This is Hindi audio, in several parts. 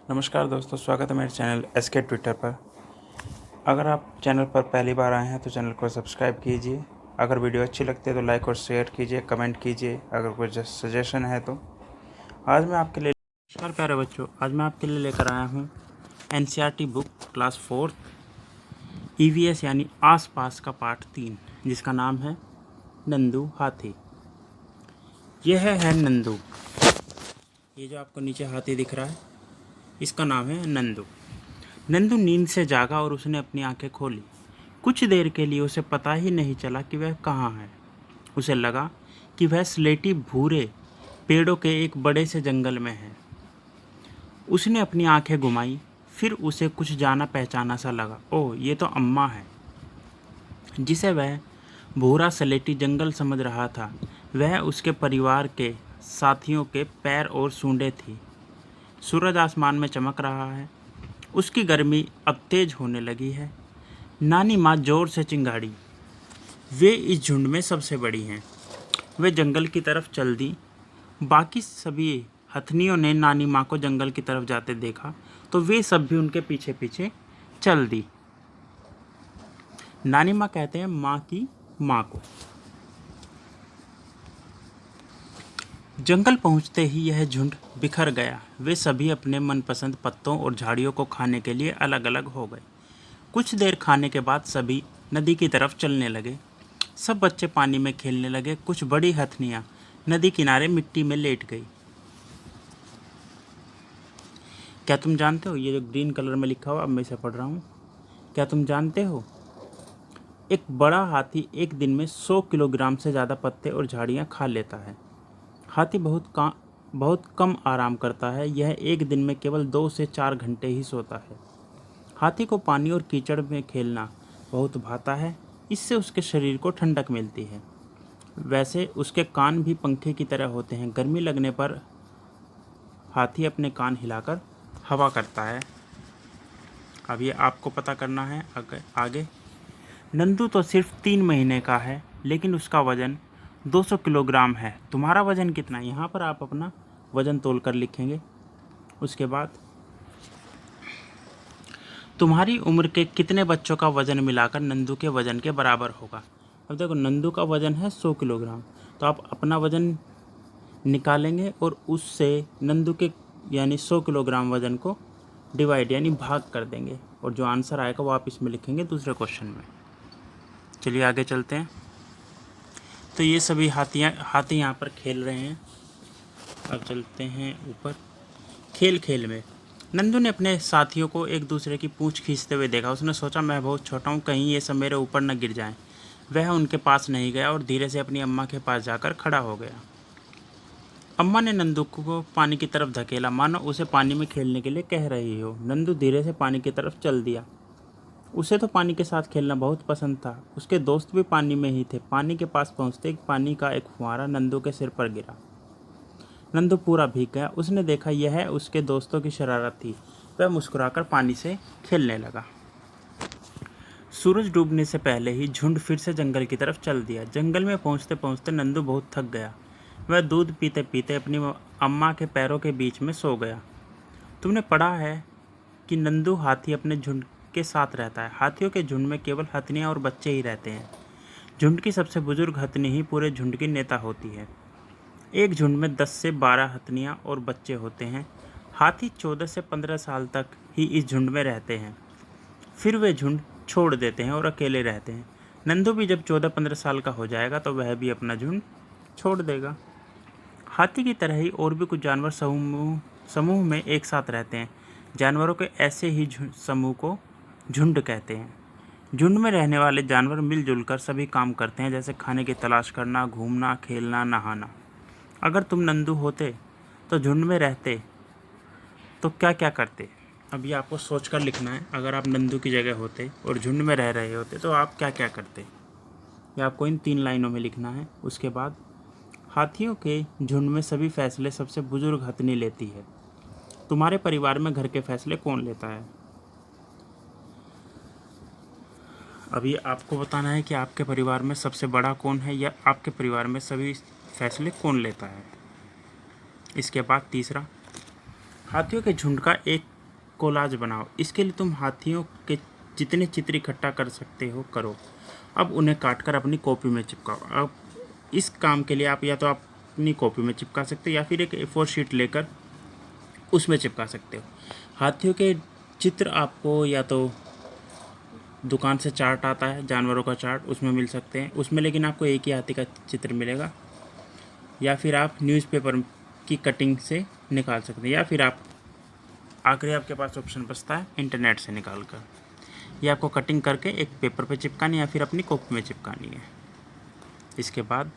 नमस्कार दोस्तों, स्वागत है मेरे चैनल एसके ट्विटर पर। अगर आप चैनल पर पहली बार आए हैं तो चैनल को सब्सक्राइब कीजिए। अगर वीडियो अच्छी लगती है तो लाइक और शेयर कीजिए, कमेंट कीजिए अगर कोई सजेशन है तो। आज मैं आपके लिए नमस्कार प्यारे बच्चों, आज मैं आपके लिए लेकर आया हूँ एनसीईआरटी बुक क्लास 4 ईवीएस यानी आसपास का पार्ट 3, जिसका नाम है नंदू हाथी। यह है नंदू। ये जो आपको नीचे हाथी दिख रहा है, इसका नाम है नंदू। नंदू नींद से जागा और उसने अपनी आंखें खोली। कुछ देर के लिए उसे पता ही नहीं चला कि वह कहाँ है। उसे लगा कि वह स्लेटी भूरे पेड़ों के एक बड़े से जंगल में है। उसने अपनी आंखें घुमाई, फिर उसे कुछ जाना पहचाना सा लगा। ओह, ये तो अम्मा है। जिसे वह भूरा स्लेटी जंगल समझ रहा था, वह उसके परिवार के साथियों के पैर और सूंडें थी। सूरज आसमान में चमक रहा है। उसकी गर्मी अब तेज होने लगी है। नानी माँ जोर से चिंगाड़ी। वे इस झुंड में सबसे बड़ी हैं। वे जंगल की तरफ चल दी। बाकी सभी हथनियों ने नानी माँ को जंगल की तरफ जाते देखा तो वे सब भी उनके पीछे पीछे चल दी। नानी माँ कहते हैं माँ की माँ को। जंगल पहुंचते ही यह झुंड बिखर गया। वे सभी अपने मनपसंद पत्तों और झाड़ियों को खाने के लिए अलग अलग हो गए। कुछ देर खाने के बाद सभी नदी की तरफ चलने लगे। सब बच्चे पानी में खेलने लगे। कुछ बड़ी हथनियाँ नदी किनारे मिट्टी में लेट गई। क्या तुम जानते हो, ये जो ग्रीन कलर में लिखा हुआ, अब मैं इसे पढ़ रहा हूँ। क्या तुम जानते हो, एक बड़ा हाथी एक दिन में 100 किलोग्राम से ज़्यादा पत्ते और झाड़ियाँ खा लेता है। हाथी बहुत कम आराम करता है। यह एक दिन में केवल 2 से 4 घंटे ही सोता है। हाथी को पानी और कीचड़ में खेलना बहुत भाता है। इससे उसके शरीर को ठंडक मिलती है। वैसे उसके कान भी पंखे की तरह होते हैं। गर्मी लगने पर हाथी अपने कान हिलाकर हवा करता है। अब ये आपको पता करना है आगे। नंदू तो सिर्फ 3 महीने का है, लेकिन उसका वज़न 200 किलोग्राम है। तुम्हारा वज़न कितना है? यहाँ पर आप अपना वज़न तोल कर लिखेंगे। उसके बाद तुम्हारी उम्र के कितने बच्चों का वज़न मिलाकर नंदू के वज़न के बराबर होगा? अब देखो, नंदू का वज़न है 100 किलोग्राम, तो आप अपना वज़न निकालेंगे और उससे नंदू के यानी 100 किलोग्राम वज़न को डिवाइड यानी भाग कर देंगे, और जो आंसर आएगा वो आप इसमें लिखेंगे दूसरे क्वेश्चन में। चलिए आगे चलते हैं। तो ये सभी हाथी यहाँ पर खेल रहे हैं। अब चलते हैं ऊपर। खेल खेल में नंदू ने अपने साथियों को एक दूसरे की पूंछ खींचते हुए देखा। उसने सोचा, मैं बहुत छोटा हूँ, कहीं ये सब मेरे ऊपर न गिर जाएं। वह उनके पास नहीं गया और धीरे से अपनी अम्मा के पास जाकर खड़ा हो गया। अम्मा ने नंदू को पानी की तरफ धकेला, मानो उसे पानी में खेलने के लिए कह रही हो। नंदू धीरे से पानी की तरफ चल दिया। उसे तो पानी के साथ खेलना बहुत पसंद था। उसके दोस्त भी पानी में ही थे। पानी के पास पहुंचते ही पानी का एक फुहारा नंदू के सिर पर गिरा। नंदू पूरा भीग गया। उसने देखा यह उसके दोस्तों की शरारत थी। वह मुस्कुराकर पानी से खेलने लगा। सूरज डूबने से पहले ही झुंड फिर से जंगल की तरफ चल दिया। जंगल में पहुंचते पहुंचते नंदू बहुत थक गया। वह दूध पीते पीते अपनी अम्मा के पैरों के बीच में सो गया। तुमने पढ़ा है कि नंदू हाथी अपने झुंड के साथ रहता है। हाथियों के झुंड में केवल हथनियाँ और बच्चे ही रहते हैं। झुंड की सबसे बुजुर्ग हथनी ही पूरे झुंड की नेता होती है। एक झुंड में 10 से 12 हथनियाँ और बच्चे होते हैं। हाथी 14 से 15 साल तक ही इस झुंड में रहते हैं, फिर वे झुंड छोड़ देते हैं और अकेले रहते हैं। नंदू भी जब 14-15 साल का हो जाएगा तो वह भी अपना झुंड छोड़ देगा। हाथी की तरह ही और भी कुछ जानवर समूह में एक साथ रहते हैं। जानवरों के ऐसे ही समूह को झुंड कहते हैं। झुंड में रहने वाले जानवर मिलजुल कर सभी काम करते हैं, जैसे खाने की तलाश करना, घूमना, खेलना, नहाना। अगर तुम नंदू होते तो झुंड में रहते तो क्या क्या करते? अभी आपको सोच कर लिखना है। अगर आप नंदू की जगह होते और झुंड में रह रहे होते तो आप क्या क्या करते, ये आपको इन 3 लाइनों में लिखना है। उसके बाद हाथियों के झुंड में सभी फैसले सबसे बुजुर्ग हथनी लेती है। तुम्हारे परिवार में घर के फैसले कौन लेता है? अभी आपको बताना है कि आपके परिवार में सबसे बड़ा कौन है, या आपके परिवार में सभी फैसले कौन लेता है। इसके बाद तीसरा, हाथियों के झुंड का एक कोलाज बनाओ। इसके लिए तुम हाथियों के जितने चित्र इकट्ठा कर सकते हो करो। अब उन्हें काटकर अपनी कॉपी में चिपकाओ। अब इस काम के लिए आप या तो अपनी कॉपी में चिपका सकते हो या फिर एक A4 शीट लेकर उसमें चिपका सकते हो। हाथियों के चित्र आपको या तो दुकान से चार्ट आता है, जानवरों का चार्ट, उसमें मिल सकते हैं, उसमें लेकिन आपको एक ही हाथी का चित्र मिलेगा, या फिर आप न्यूज़पेपर की कटिंग से निकाल सकते हैं, या फिर आप आखिरी आपके पास ऑप्शन बचता है इंटरनेट से निकाल कर। ये आपको कटिंग करके एक पेपर पे चिपकानी या फिर अपनी कॉपी में चिपकानी है। इसके बाद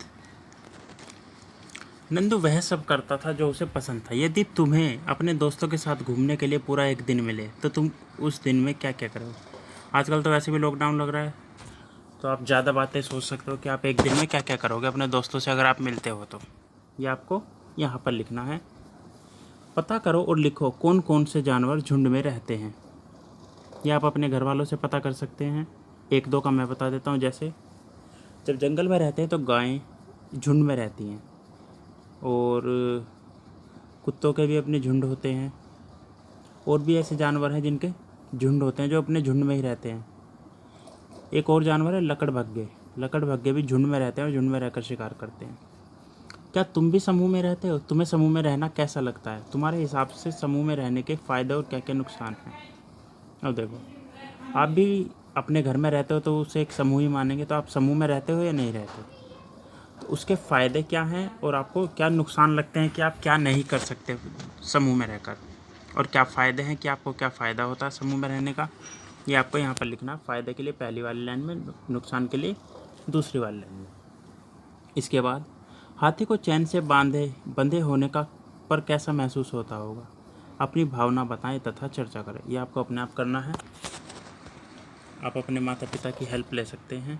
नंदू वह सब करता था जो उसे पसंद था। यदि तुम्हें अपने दोस्तों के साथ घूमने के लिए पूरा एक दिन मिले तो तुम उस दिन में क्या क्या करोगे। आजकल तो वैसे भी लॉकडाउन लग रहा है, तो आप ज़्यादा बातें सोच सकते हो कि आप एक दिन में क्या क्या करोगे अपने दोस्तों से अगर आप मिलते हो तो। ये आपको यहाँ पर लिखना है। पता करो और लिखो कौन कौन से जानवर झुंड में रहते हैं। ये आप अपने घर वालों से पता कर सकते हैं। एक दो का मैं बता देता हूँ। जैसे जब जंगल में रहते हैं तो गायें झुंड में रहती हैं, और कुत्तों के भी अपने झुंड होते हैं, और भी ऐसे जानवर हैं जिनके झुंड होते हैं जो अपने झुंड में ही रहते हैं। एक और जानवर है लकड़भग्गे। लकड़भग्गे भी झुंड में रहते हैं और झुंड में रहकर शिकार करते हैं। क्या तुम भी समूह में रहते हो? तुम्हें समूह में रहना कैसा लगता है? तुम्हारे हिसाब से समूह में रहने के फ़ायदे और क्या क्या नुकसान हैं? अब देखो, आप भी अपने घर में रहते हो तो उसे एक समूह ही मानेंगे, तो आप समूह में रहते हो या नहीं रहते? तो उसके फ़ायदे क्या हैं और आपको क्या नुकसान लगते हैं कि आप क्या नहीं कर सकते समूह में रहकर, और क्या फ़ायदे हैं कि आपको क्या फ़ायदा होता है समूह में रहने का। ये आपको यहाँ पर लिखना, फ़ायदे के लिए पहली वाली लाइन में, नुकसान के लिए दूसरी वाली लाइन में। इसके बाद हाथी को चैन से बंधे होने का पर कैसा महसूस होता होगा? अपनी भावना बताएं तथा चर्चा करें। ये आपको अपने आप करना है। आप अपने माता पिता की हेल्प ले सकते हैं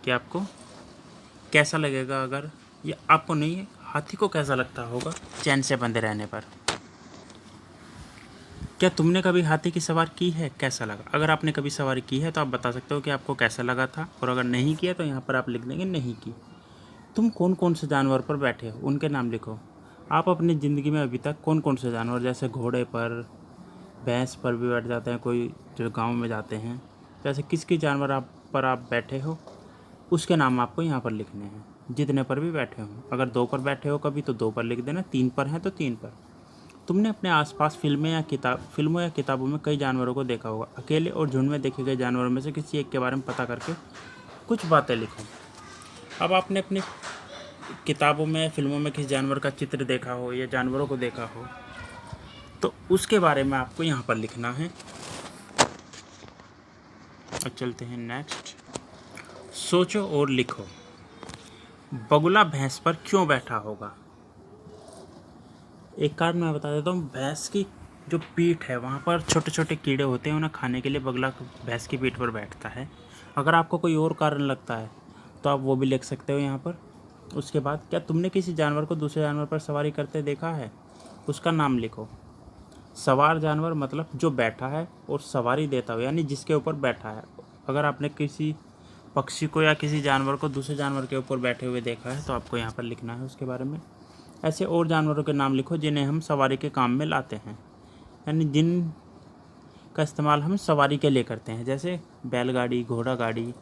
कि आपको कैसा लगेगा अगर, ये आपको नहीं, हाथी को कैसा लगता होगा चैन से बंधे रहने पर। क्या तुमने कभी हाथी की सवारी की है? कैसा लगा? अगर आपने कभी सवारी की है तो आप बता सकते हो कि आपको कैसा लगा था, और अगर नहीं किया तो यहाँ पर आप लिख देंगे नहीं की। तुम कौन कौन से जानवर पर बैठे हो उनके नाम लिखो। आप अपनी ज़िंदगी में अभी तक कौन कौन से जानवर, जैसे घोड़े पर, भैंस पर भी बैठ जाते हैं कोई जो गांव में जाते हैं, जैसे किस किस जानवर आप बैठे हो उसके नाम आपको यहाँ पर लिखने हैं, जितने पर भी बैठे हो। अगर 2 पर बैठे हो कभी तो 2 पर लिख देना, 3 पर हैं तो 3 पर। तुमने अपने आसपास फिल्मों या किताबों में कई जानवरों को देखा होगा। अकेले और झुंड में देखे गए जानवरों में से किसी एक के बारे में पता करके कुछ बातें लिखो। अब आपने अपनी किताबों में, फिल्मों में किस जानवर का चित्र देखा हो या जानवरों को देखा हो तो उसके बारे में आपको यहाँ पर लिखना है। अब चलते हैं नेक्स्ट। सोचो और लिखो। बगुला भैंस पर क्यों बैठा होगा? एक कारण मैं बता देता हूँ। भैंस की जो पीठ है वहाँ पर छोटे छोटे कीड़े होते हैं, उन्हें खाने के लिए बगुला भैंस की पीठ पर बैठता है। अगर आपको कोई और कारण लगता है तो आप वो भी लिख सकते हो यहाँ पर। उसके बाद, क्या तुमने किसी जानवर को दूसरे जानवर पर सवारी करते देखा है? उसका नाम लिखो। सवार जानवर मतलब जो बैठा है, और सवारी देता हो यानी जिसके ऊपर बैठा है। अगर आपने किसी पक्षी को या किसी जानवर को दूसरे जानवर के ऊपर बैठे हुए देखा है तो आपको यहाँ पर लिखना है उसके बारे में। ऐसे और जानवरों के नाम लिखो जिन्हें हम सवारी के काम में लाते हैं, यानी जिन का इस्तेमाल हम सवारी के लिए करते हैं, जैसे बैलगाड़ी, घोड़ा गाड़ी।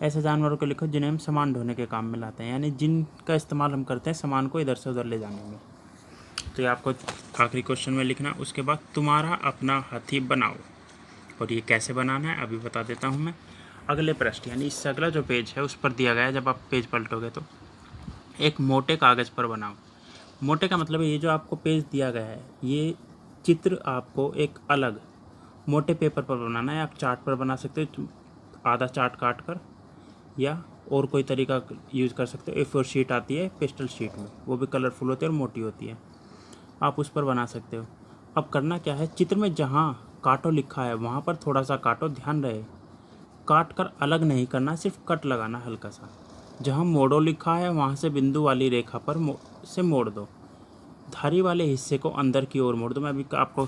ऐसे जानवरों को लिखो जिन्हें हम सामान ढोने के काम में लाते हैं, यानी जिनका इस्तेमाल हम करते हैं सामान को इधर से उधर ले जाने में। तो ये आपको आखिरी क्वेश्चन में लिखना। उसके बाद तुम्हारा अपना हाथी बनाओ, और ये कैसे बनाना है अभी बता देता हूँ मैं। अगले पृष्ठ यानी इससे अगला जो पेज है उस पर दिया गया है। जब आप पेज पलटोगे तो एक मोटे कागज़ पर बनाओ। मोटे का मतलब है ये जो आपको पेज दिया गया है, ये चित्र आपको एक अलग मोटे पेपर पर बनाना है। आप चार्ट पर बना सकते हो, आधा चार्ट काट कर, या और कोई तरीका यूज़ कर सकते हो। A4 शीट आती है पेस्टल शीट में, वो भी कलरफुल होती है और मोटी होती है, आप उस पर बना सकते हो। अब करना क्या है, चित्र में जहाँ काटो लिखा है वहाँ पर थोड़ा सा काटो। ध्यान रहे काट कर अलग नहीं करना, सिर्फ कट लगाना हल्का सा। जहाँ मोड़ो लिखा है वहाँ से बिंदु वाली रेखा पर से मोड़ दो। धारी वाले हिस्से को अंदर की ओर मोड़ दो। मैं अभी आपको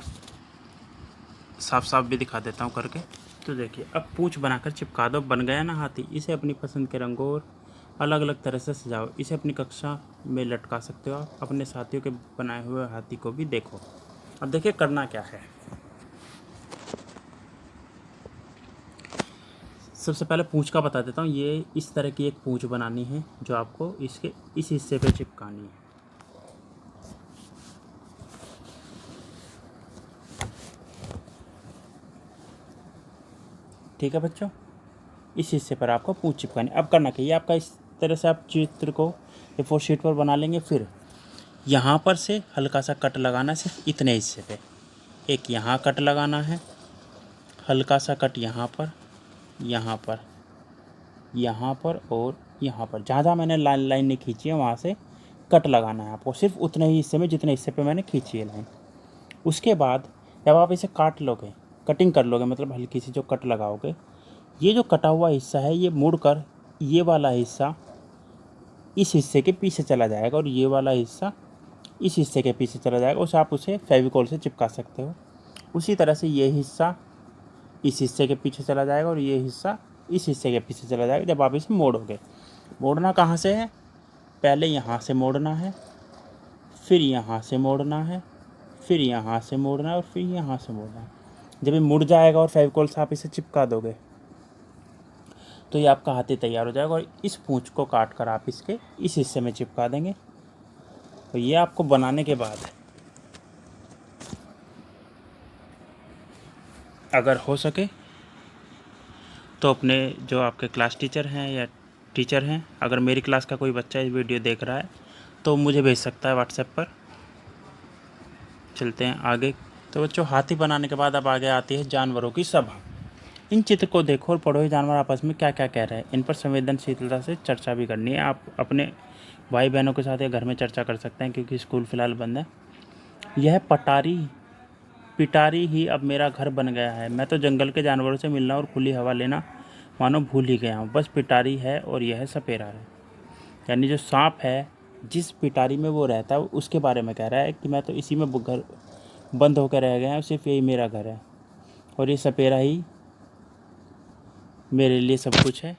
साफ साफ भी दिखा देता हूँ करके। तो देखिए, अब पूंछ बनाकर चिपका दो। बन गया ना हाथी। इसे अपनी पसंद के रंगों और अलग अलग तरह से सजाओ। इसे अपनी कक्षा में लटका सकते हो आप। अपने साथियों के बनाए हुए हाथी को भी देखो। अब देखिए करना क्या है। सबसे पहले पूंछ का बता देता हूँ। ये इस तरह की एक पूंछ बनानी है जो आपको इसके इस हिस्से पे चिपकानी है। ठीक है बच्चों, इस हिस्से पर आपको पूंछ चिपकानी। अब करना क्या, ये आपका इस तरह से आप चित्र को A4 शीट पर बना लेंगे। फिर यहाँ पर से हल्का सा कट लगाना, सिर्फ इतने हिस्से पे। एक यहाँ कट लगाना है, हल्का सा कट यहाँ पर, यहाँ पर, यहाँ पर और यहाँ पर। जहाँ जहाँ मैंने लाइन नहीं खींची है वहाँ से कट लगाना है आपको, सिर्फ उतने ही हिस्से में जितने हिस्से पे मैंने खींची है लाइन। उसके बाद जब आप इसे काट लोगे, कटिंग कर लोगे, मतलब हल्की सी जो कट लगाओगे, ये जो कटा हुआ हिस्सा है ये मुड़कर ये वाला हिस्सा इस हिस्से के पीछे चला जाएगा और ये वाला हिस्सा इस हिस्से के पीछे चला जाएगा। उसे आप उसे फेविकोल से चिपका सकते हो। उसी तरह से ये हिस्सा इस हिस्से के पीछे चला जाएगा और ये हिस्सा इस हिस्से के पीछे चला जाएगा जब आप इसे मोड़ोगे। मोड़ना कहाँ से है, पहले यहाँ से मोड़ना है, फिर यहाँ से मोड़ना है, फिर यहाँ से मोड़ना है और फिर यहाँ से मोड़ना है। जब ये मुड़ जाएगा और फेविकोल से आप इसे चिपका दोगे तो ये आपका हाथी तैयार हो जाएगा। और इस पूंछ को काट कर आप इसके इस हिस्से में चिपका देंगे। तो ये आपको बनाने के बाद अगर हो सके तो अपने जो आपके क्लास टीचर हैं या टीचर हैं, अगर मेरी क्लास का कोई बच्चा इस वीडियो देख रहा है तो मुझे भेज सकता है व्हाट्सएप पर। चलते हैं आगे। तो बच्चों, हाथी बनाने के बाद अब आगे आती है जानवरों की सभा। इन चित्र को देखो और पढ़ो, ये जानवर आपस में क्या क्या कह रहे हैं। इन पर संवेदनशीलता से चर्चा भी करनी है। आप अपने भाई बहनों के साथ या घर में चर्चा कर सकते हैं क्योंकि स्कूल फ़िलहाल बंद है। यह पिटारी ही अब मेरा घर बन गया है। मैं तो जंगल के जानवरों से मिलना और खुली हवा लेना मानो भूल ही गया हूँ। बस पिटारी है और यह सपेरा है। यानी जो सांप है, जिस पिटारी में वो रहता है उसके बारे में कह रहा है कि मैं तो इसी में घर बंद होकर रह गया हूँ, सिर्फ यही मेरा घर है और ये सपेरा ही मेरे लिए सब कुछ है।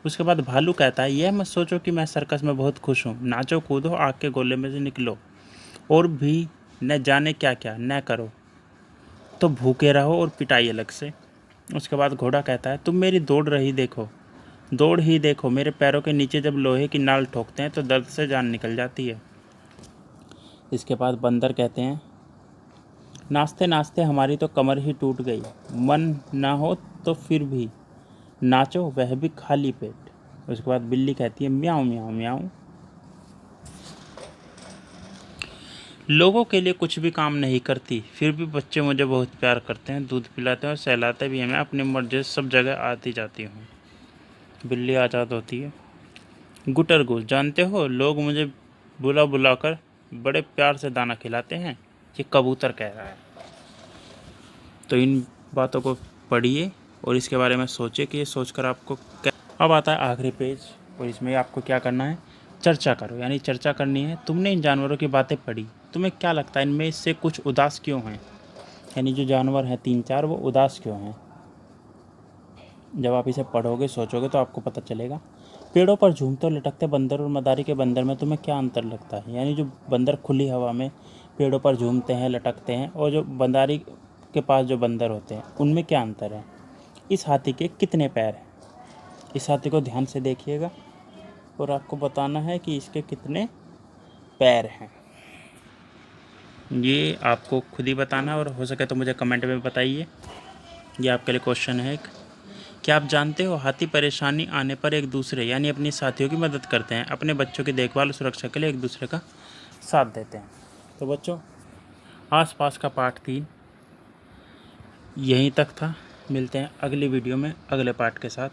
उसके बाद भालू कहता है, यह मत सोचो कि मैं सर्कस में बहुत खुश हूँ। नाचो कूदो, आग के गोले में से निकलो और भी न जाने क्या क्या न करो तो भूखे रहो और पिटाई अलग से। उसके बाद घोड़ा कहता है, तुम मेरी दौड़ ही देखो। मेरे पैरों के नीचे जब लोहे की नाल ठोकते हैं तो दर्द से जान निकल जाती है। इसके बाद बंदर कहते हैं, नाचते नाचते हमारी तो कमर ही टूट गई। मन ना हो तो फिर भी नाचो, वह भी खाली पेट। उसके बाद बिल्ली कहती है, म्याऊं म्याऊं म्याऊं। लोगों के लिए कुछ भी काम नहीं करती, फिर भी बच्चे मुझे बहुत प्यार करते हैं, दूध पिलाते हैं और सहलाते भी हैं। मैं अपनी मर्जी से सब जगह आती जाती हूँ। बिल्ली आज़ाद होती है। गुटर घूस, जानते हो लोग मुझे बुला बुलाकर बड़े प्यार से दाना खिलाते हैं। ये कबूतर कह रहा है। तो इन बातों को पढ़िए और इसके बारे में सोचिए कि ये सोचकर आपको क्या। अब आता है आखिरी पेज और इसमें आपको क्या करना है, चर्चा करो। यानी चर्चा करनी है। तुमने इन जानवरों की बातें पढ़ी, तुम्हें क्या लगता है इनमें से कुछ उदास क्यों हैं। यानी जो जानवर हैं 3-4 वो उदास क्यों हैं। जब आप इसे पढ़ोगे सोचोगे तो आपको पता चलेगा। पेड़ों पर झूमते और लटकते बंदर और मदारी के बंदर में तुम्हें क्या अंतर लगता है। यानी जो बंदर खुली हवा में पेड़ों पर झूमते हैं लटकते हैं और जो बंदारी के पास जो बंदर होते हैं उनमें क्या अंतर है। इस हाथी के कितने पैर हैं। इस हाथी को ध्यान से देखिएगा और आपको बताना है कि इसके कितने पैर हैं। ये आपको खुद ही बताना है और हो सके तो मुझे कमेंट में बताइए। ये आपके लिए क्वेश्चन है एक। क्या आप जानते हो हाथी परेशानी आने पर एक दूसरे यानी अपने साथियों की मदद करते हैं। अपने बच्चों की देखभाल और सुरक्षा के लिए एक दूसरे का साथ देते हैं। तो बच्चों, आसपास का पार्ट 3 यहीं तक था। मिलते हैं अगली वीडियो में अगले पार्ट के साथ।